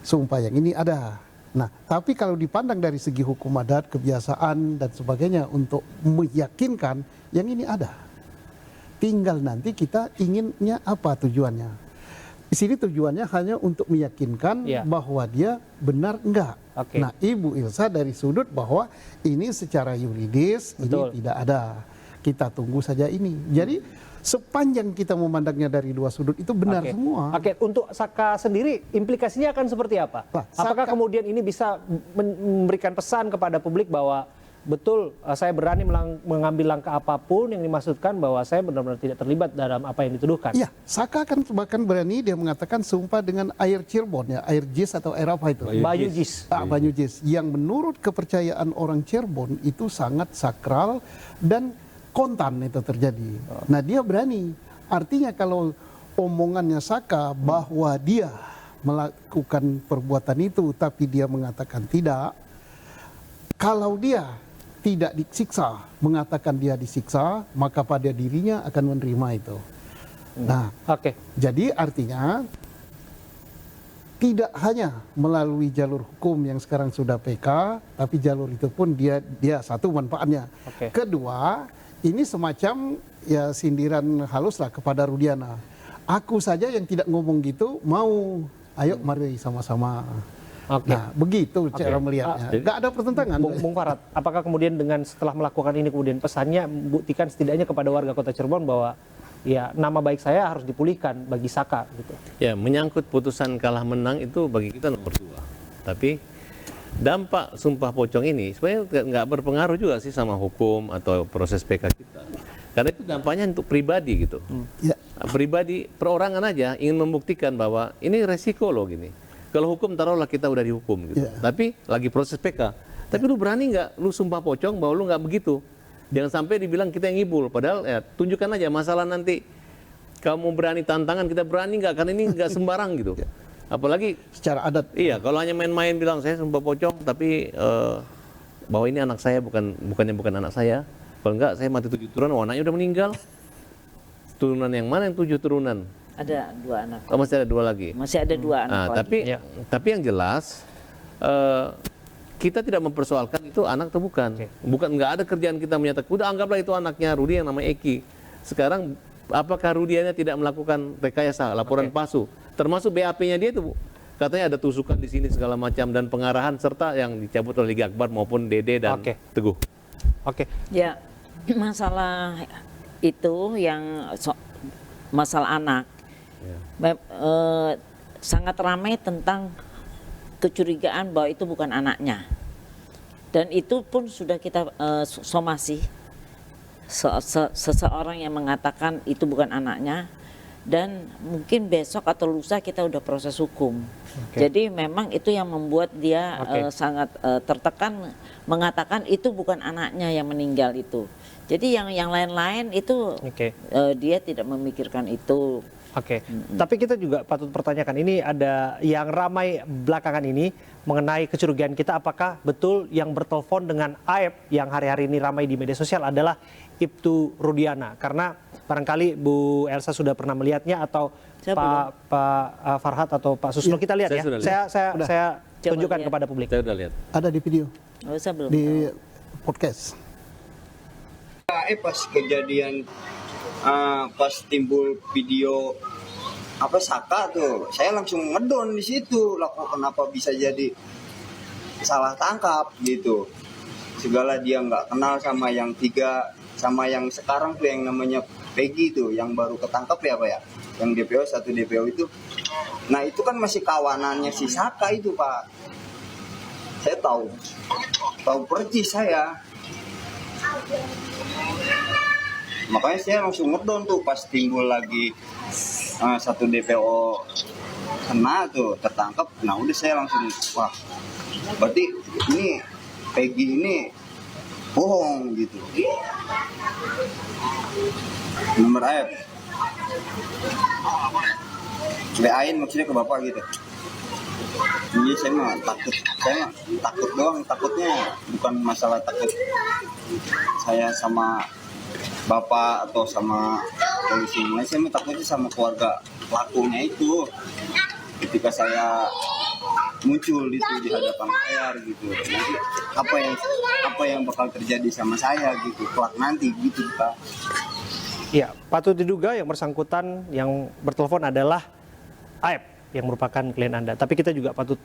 Sumpah yang ini ada. Nah, tapi kalau dipandang dari segi hukum adat, kebiasaan dan sebagainya untuk meyakinkan yang ini ada. Tinggal nanti kita inginnya apa tujuannya. Di sini tujuannya hanya untuk meyakinkan bahwa dia benar enggak. Nah, Ibu Ilsa dari sudut bahwa ini secara yuridis ini tidak ada. Kita tunggu saja ini. Jadi sepanjang kita memandangnya dari 2 sudut itu benar semua. Untuk Saka sendiri implikasinya akan seperti apa? Apakah kemudian ini bisa memberikan pesan kepada publik bahwa betul saya berani mengambil langkah apapun yang dimaksudkan, bahwa saya benar-benar tidak terlibat dalam apa yang dituduhkan? Iya, Saka akan bahkan berani dia mengatakan sumpah dengan air Cirebon ya, air Jis atau air apa itu? Bayu Jis. Bayu Jis, yang menurut kepercayaan orang Cirebon itu sangat sakral dan kontan itu terjadi. Nah, dia berani. Artinya kalau omongannya Saka bahwa dia melakukan perbuatan itu, tapi dia mengatakan tidak, kalau dia tidak disiksa, mengatakan dia disiksa, maka pada dirinya akan menerima itu. Nah, jadi artinya tidak hanya melalui jalur hukum yang sekarang sudah PK, tapi jalur itu pun dia satu manfaatnya. Kedua, ini semacam ya sindiran halus lah kepada Rudiana. Aku saja yang tidak ngomong gitu, mau ayo mari sama-sama. Nah, begitu cara melihatnya. Nggak ada pertentangan. Bung Farhad, apakah kemudian dengan setelah melakukan ini kemudian pesannya buktikan setidaknya kepada warga Kota Cirebon bahwa ya nama baik saya harus dipulihkan bagi Saka gitu. Ya, menyangkut putusan kalah menang itu bagi kita nomor 2. Tapi dampak sumpah pocong ini sebenarnya nggak berpengaruh juga sih sama hukum atau proses PK kita. Karena itu dampaknya untuk pribadi gitu. Pribadi, perorangan aja ingin membuktikan bahwa ini resiko loh gini. Kalau hukum taruhlah kita udah dihukum gitu. Tapi lagi proses PK. Tapi lu berani nggak lu sumpah pocong bahwa lu nggak begitu? Jangan sampai dibilang kita yang ngibul. Padahal ya tunjukkan aja masalah nanti kamu berani tantangan, kita berani nggak? Karena ini nggak sembarang gitu. Apalagi secara adat. Iya, kalau hanya main-main bilang saya sumpah pocong, tapi bahwa ini anak saya bukan anak saya. Kalau enggak saya mati 7 turunan, anaknya udah meninggal. Turunan yang mana yang 7 turunan? Ada 2 anak. Oh, masih ada 2 lagi. Masih ada 2 anak lagi. Tapi yang jelas kita tidak mempersoalkan itu anak atau bukan. Bukan, nggak ada kerjaan kita menyatakan. Udah anggaplah itu anaknya Rudi yang namanya Eki. Sekarang apakah Rudianya tidak melakukan rekayasa, laporan palsu? Termasuk BAP-nya dia itu, katanya ada tusukan di sini segala macam dan pengarahan serta yang dicabut oleh Liga Akbar maupun Dede dan Teguh. Ya, masalah itu yang masalah anak sangat ramai tentang kecurigaan bahwa itu bukan anaknya, dan itu pun sudah kita somasi seseorang yang mengatakan itu bukan anaknya, dan mungkin besok atau lusa kita udah proses hukum. Jadi memang itu yang membuat dia sangat tertekan mengatakan itu bukan anaknya yang meninggal itu. Jadi yang lain-lain itu dia tidak memikirkan itu. Tapi kita juga patut pertanyakan, ini ada yang ramai belakangan ini mengenai kecurigaan kita, apakah betul yang bertelepon dengan Aep yang hari-hari ini ramai di media sosial adalah Ibtu Rudiana? Karena barangkali Bu Elsa sudah pernah melihatnya atau Pak Farhad atau Pak Susno, kita lihat ya. Saya tunjukkan kepada publik. Saya sudah lihat. Ada di video. Di podcast. Pas kejadian pas timbul video Saka tuh, saya langsung ngedon di situ. Lah kok kenapa bisa jadi salah tangkap gitu. Segala dia nggak kenal sama yang 3, sama yang sekarang tuh yang namanya Peggy tuh, yang baru ketangkap ya Pak ya. Yang DPO 1 DPO itu. Nah, itu kan masih kawanannya si Saka itu, Pak. Saya tahu persis saya. Makanya saya langsung ngedon tuh pas timbul lagi 1 DPO kena tuh, tertangkap. Nah udah saya langsung, wah berarti ini Peggy ini bohong gitu. Nomor AF WA-in maksudnya ke Bapak gitu. Jadi saya mah takut doang, takutnya bukan masalah takut saya sama Bapak atau sama polisi. Saya mah takutnya sama keluarga pelakunya itu. Ketika saya muncul itu di hadapan layar gitu, nanti apa yang bakal terjadi sama saya gitu kelak nanti gitu Pak. Ya, patut diduga yang bersangkutan yang bertelepon adalah Aep yang merupakan klien Anda. Tapi kita juga patut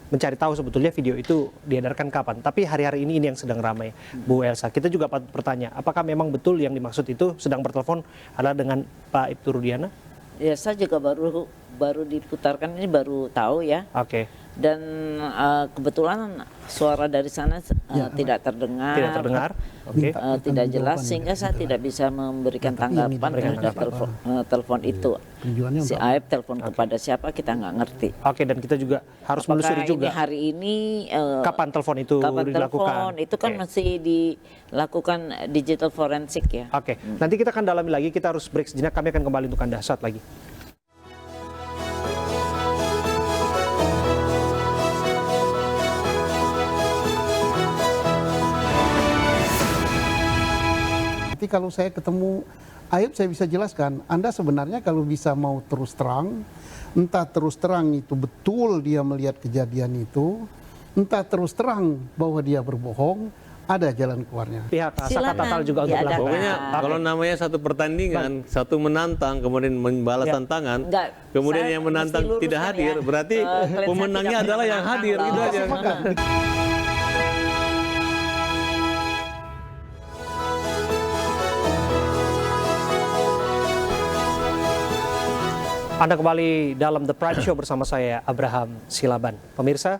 mencari tahu sebetulnya video itu diedarkan kapan. Tapi hari-hari ini yang sedang ramai, Bu Elsa. Kita juga patut bertanya, apakah memang betul yang dimaksud itu sedang bertelepon adalah dengan Pak Ibtu Rudiana? Ya, saya juga baru diputarkan ini, baru tahu ya. Dan kebetulan suara dari sana tidak terdengar, tidak jelas, sehingga saya tidak bisa memberikan tanggapan terhadap telepon itu. Si Aep telepon kepada siapa kita nggak ngerti. Dan kita juga harus menelusuri juga. Hari ini kapan telepon itu dilakukan? Itu kan masih dilakukan digital forensik ya. Nanti kita akan dalami lagi. Kita harus break sejenak. Kami akan kembali untuk Anda saat lagi. nanti kalau saya ketemu Aib saya bisa jelaskan. Anda sebenarnya kalau bisa mau terus terang, entah terus terang itu betul dia melihat kejadian itu, entah terus terang bahwa dia berbohong, ada jalan keluarnya. Pihak Saka Tatal juga untuk melakukan. Pokoknya kalau namanya satu pertandingan, satu menantang kemudian membalas tantangan, kemudian yang menantang tidak hadir, berarti pemenangnya adalah yang hadir, gitu aja. Anda kembali dalam The Prime Show bersama saya, Abraham Silaban. Pemirsa,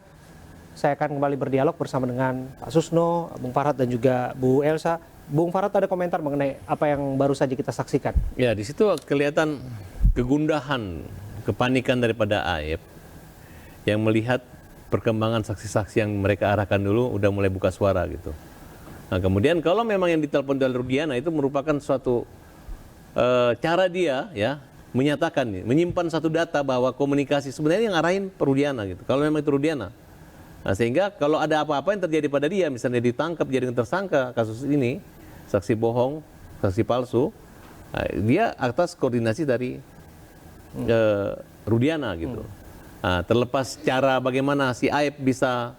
saya akan kembali berdialog bersama dengan Pak Susno, Bung Farhad dan juga Bu Elsa. Bung Farhad ada komentar mengenai apa yang baru saja kita saksikan. Ya, di situ kelihatan kegundahan, kepanikan daripada Aib yang melihat perkembangan saksi-saksi yang mereka arahkan dulu udah mulai buka suara gitu. Nah, kemudian kalau memang yang ditelepon dari Rudiana itu merupakan suatu cara dia ya menyatakan, menyimpan satu data bahwa komunikasi sebenarnya yang arahin Rudiana gitu. Kalau memang itu Rudiana. Nah, sehingga kalau ada apa-apa yang terjadi pada dia, misalnya ditangkap jadi tersangka kasus ini, saksi bohong, saksi palsu, dia atas koordinasi dari Rudiana gitu. Nah, terlepas cara bagaimana si Aib bisa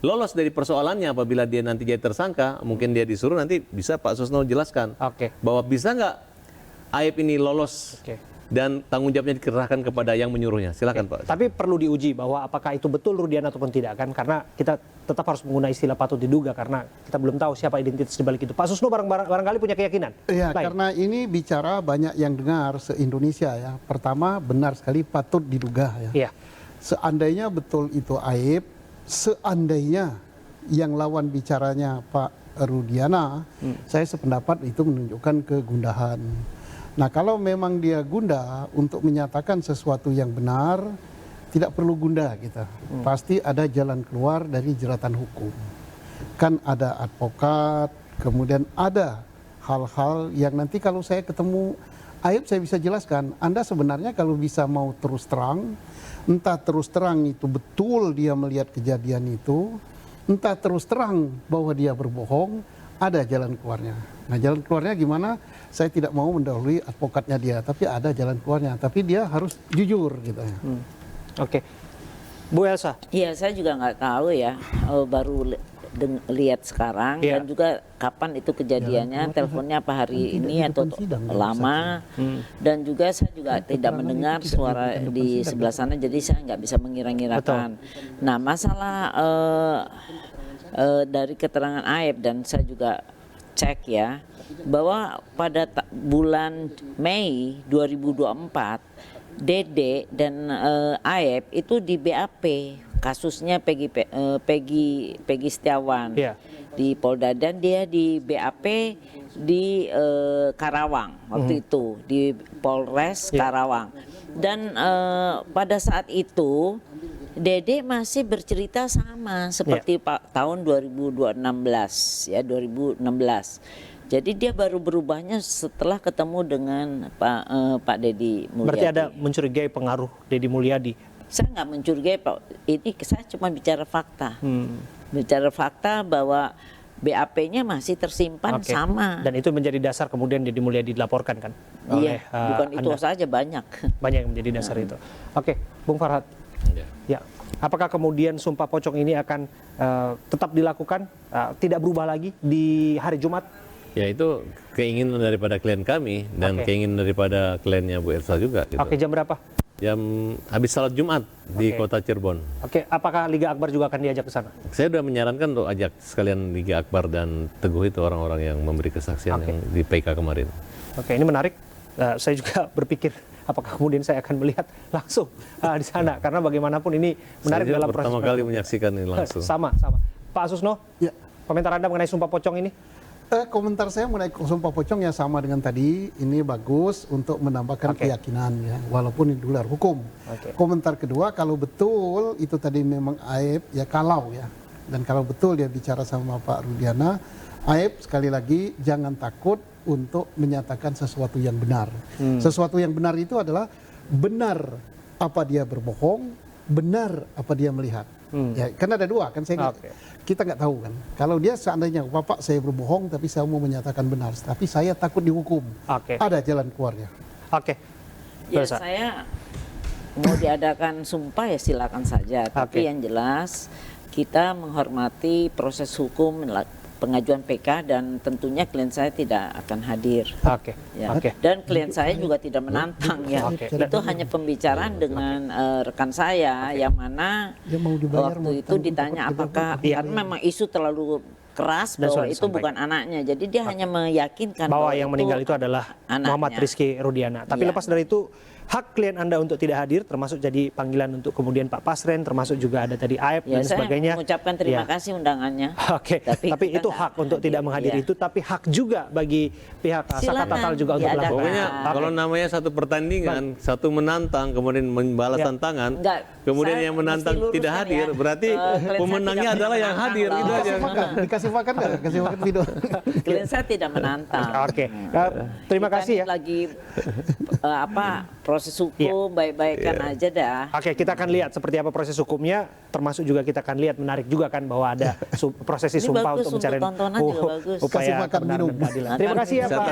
lolos dari persoalannya apabila dia nanti jadi tersangka, mungkin dia disuruh nanti bisa Pak Susno jelaskan bahwa bisa nggak Aib ini lolos dan tanggung jawabnya dikerahkan kepada yang menyuruhnya. Silakan Pak. Tapi perlu diuji bahwa apakah itu betul Rudiana ataupun tidak kan, karena kita tetap harus menggunakan istilah patut diduga karena kita belum tahu siapa identitas di balik itu. Pak Susno barangkali punya keyakinan. Iya, karena ini bicara banyak yang dengar se-Indonesia ya. Pertama, benar sekali patut diduga ya. Iya. Seandainya betul itu Aib, seandainya yang lawan bicaranya Pak Rudiana, saya sependapat itu menunjukkan kegundahan. Nah, kalau memang dia gundah untuk menyatakan sesuatu yang benar, tidak perlu gundah kita. Pasti ada jalan keluar dari jeratan hukum. Kan ada advokat, kemudian ada hal-hal yang nanti kalau saya ketemu Aib saya bisa jelaskan. Anda sebenarnya kalau bisa mau terus terang, entah terus terang itu betul dia melihat kejadian itu, entah terus terang bahwa dia berbohong, ada jalan keluarnya. Nah, jalan keluarnya gimana? Saya tidak mau mendahului advokatnya dia, tapi ada jalan keluarnya. Tapi dia harus jujur gitu ya. Oke. Bu Elsa? Iya, saya juga nggak tahu ya, baru lihat sekarang dan juga kapan itu kejadiannya, teleponnya apa hari ini atau lama. Dan juga saya juga tidak mendengar suara di sebelah sana, jadi saya nggak bisa mengira-ngirakan. Nah, masalah dari keterangan Aib dan saya juga cek ya, bahwa pada bulan Mei 2024 Dede dan Aib itu di BAP, kasusnya Peggy Setiawan di Polda, dan dia di BAP di Karawang waktu itu, di Polres Karawang. Dan pada saat itu Dede masih bercerita sama seperti tahun 2016 ya, 2016. Jadi dia baru berubahnya setelah ketemu dengan Pak Deddy Mulyadi. Berarti ada mencurigai pengaruh Deddy Mulyadi? Saya nggak mencurigai Pak, ini saya cuma bicara fakta. Bicara fakta bahwa BAP-nya masih tersimpan sama. Dan itu menjadi dasar kemudian Deddy Mulyadi dilaporkan kan? Iya, bukan itu saja, banyak. Banyak yang menjadi dasar itu. Oke, Bung Farhad. Ya, apakah kemudian sumpah pocong ini akan tetap dilakukan, tidak berubah lagi di hari Jumat? Ya, itu keinginan daripada klien kami dan keinginan daripada kliennya Bu Elsa juga. Gitu. Oke, jam berapa? Jam habis salat Jumat di kota Cirebon. Oke, apakah Liga Akbar juga akan diajak ke sana? Saya sudah menyarankan untuk ajak sekalian Liga Akbar dan Teguh itu orang-orang yang memberi kesaksian yang di PK kemarin. Oke, ini menarik. Saya juga berpikir apakah kemudian saya akan melihat langsung di sana, karena bagaimanapun ini menarik saya dalam proses. Pertama kali menyaksikan ini langsung. Sama. Pak Susno, komentar Anda mengenai sumpah pocong ini? Komentar saya mengenai sumpah pocong ya sama dengan tadi, ini bagus untuk menambahkan keyakinan ya, walaupun ini di luar hukum. Komentar kedua, kalau betul itu tadi memang Aib ya, kalau ya, dan kalau betul dia bicara sama Pak Rudiana, Aib sekali lagi jangan takut untuk menyatakan sesuatu yang benar. Sesuatu yang benar itu adalah benar apa dia berbohong benar apa dia melihat. Ya, kan ada dua kan kita nggak tahu kan. Kalau dia seandainya Bapak saya berbohong tapi saya mau menyatakan benar, tapi saya takut dihukum. Ada jalan keluarnya. Ya saya mau diadakan sumpah ya silakan saja. Tapi yang jelas kita menghormati proses hukum pengajuan PK dan tentunya klien saya tidak akan hadir. Dan klien saya juga tidak menantang ya. Itu hanya pembicaraan dengan rekan saya yang mana waktu itu ditanya apakah karena memang isu terlalu keras bahwa itu bukan anaknya. Jadi dia hanya meyakinkan bahwa yang meninggal itu adalah Muhammad Rizky Rudiana. Tapi lepas dari itu hak klien Anda untuk tidak hadir, termasuk jadi panggilan untuk kemudian Pak Pasren, termasuk juga ada tadi Aep dan sebagainya. Saya mengucapkan terima kasih undangannya. Tapi itu hak untuk tidak menghadiri itu, tapi hak juga bagi pihak Saka Tatal juga untuk melakukan. Pokoknya kalau namanya satu pertandingan, satu menantang, kemudian membalas tantangan, kemudian yang menantang tidak hadir, berarti pemenangnya adalah yang hadir. Itu aja. Dikasih makan nggak? Kasih makan video. Klien saya tidak menantang. Terima kasih ya. Lagi proses hukum baik-baikan aja dah. Kita akan lihat seperti apa proses hukumnya, termasuk juga kita akan lihat menarik juga kan bahwa ada prosesi sumpah untuk mencari upaya kebenaran dan keadilan. Terima kasih ya Pak.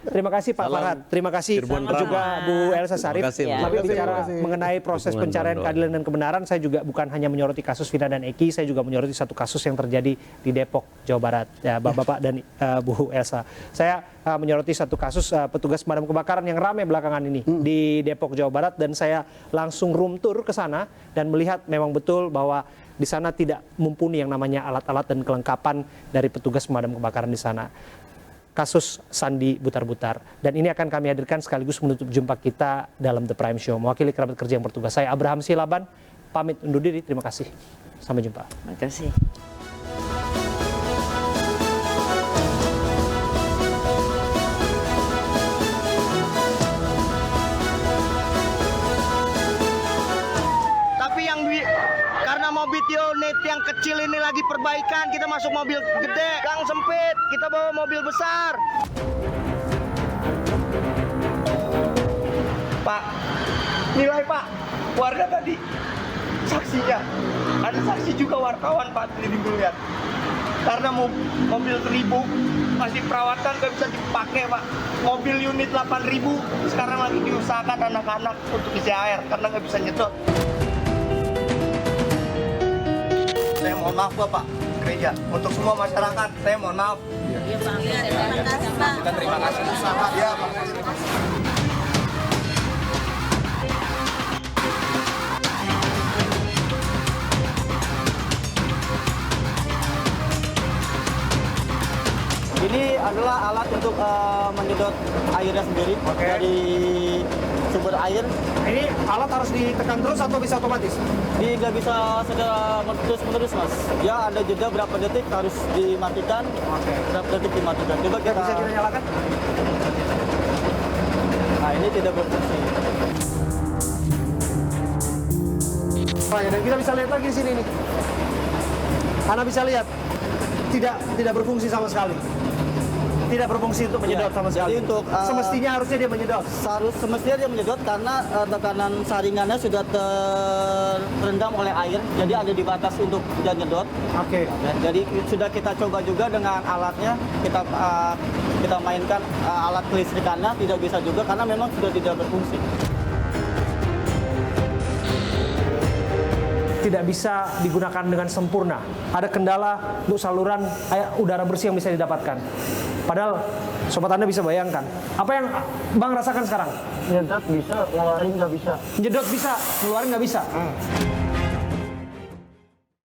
Terima kasih Pak Farhad. Terima kasih juga Bu Elsa Sarif. Tapi bicara mengenai proses pencarian keadilan dan kebenaran, saya juga bukan hanya menyoroti kasus Vina dan Eki, saya juga menyoroti satu kasus yang terjadi di Depok, Jawa Barat. Ya, Bapak dan Bu Elsa. Saya menyoroti satu kasus petugas pemadam kebakaran yang ramai belakangan ini di Depok, Jawa Barat, dan saya langsung room tour ke sana dan melihat memang betul bahwa di sana tidak mumpuni yang namanya alat-alat dan kelengkapan dari petugas pemadam kebakaran di sana. Kasus Sandi Butar-Butar. Dan ini akan kami hadirkan sekaligus menutup jumpa kita dalam The Prime Show. Mewakili kerabat kerja yang bertugas, saya Abraham Silaban, pamit undur diri. Terima kasih. Sampai jumpa. Terima kasih. Karena mobil unit yang kecil ini lagi perbaikan, kita masuk mobil gede, gang sempit, kita bawa mobil besar. Pak, nilai Pak, warga tadi saksinya, ada saksi juga wartawan Pak di minggu lihat. Karena mobil 1000 masih perawatan gak bisa dipakai Pak. Mobil unit 8000 sekarang lagi diusahakan anak-anak untuk isi air karena gak bisa nyedot. Saya mohon maaf Bapak gereja, untuk semua masyarakat saya mohon maaf. Iya Pak. Terima kasih Pak. Kita terima kasih. Ya Pak. Ini adalah alat untuk menyedot airnya sendiri dari sumber air. Ini alat harus ditekan terus atau bisa otomatis? Nggak bisa secara terus-menerus Mas. Ya ada jeda berapa detik harus dimatikan, berapa detik dimatikan. Coba kita bisa kita nyalakan. Nah ini tidak berfungsi. Dan kita bisa lihat lagi di sini nih. Anda bisa lihat tidak berfungsi sama sekali. Tidak berfungsi untuk menyedot sama sekali. Jadi untuk semestinya harusnya dia menyedot. Semestinya dia menyedot karena tekanan saringannya sudah terendam oleh air, jadi ada di batas untuk dia nyedot. Jadi sudah kita coba juga dengan alatnya, kita mainkan alat kelistrikannya, tidak bisa juga karena memang sudah tidak berfungsi. Tidak bisa digunakan dengan sempurna. Ada kendala untuk saluran udara bersih yang bisa didapatkan. Padahal sobat Anda bisa bayangkan. Apa yang Bang rasakan sekarang? Nyedot bisa, ngeluarin nggak bisa. Nyedot bisa, ngeluarin nggak bisa.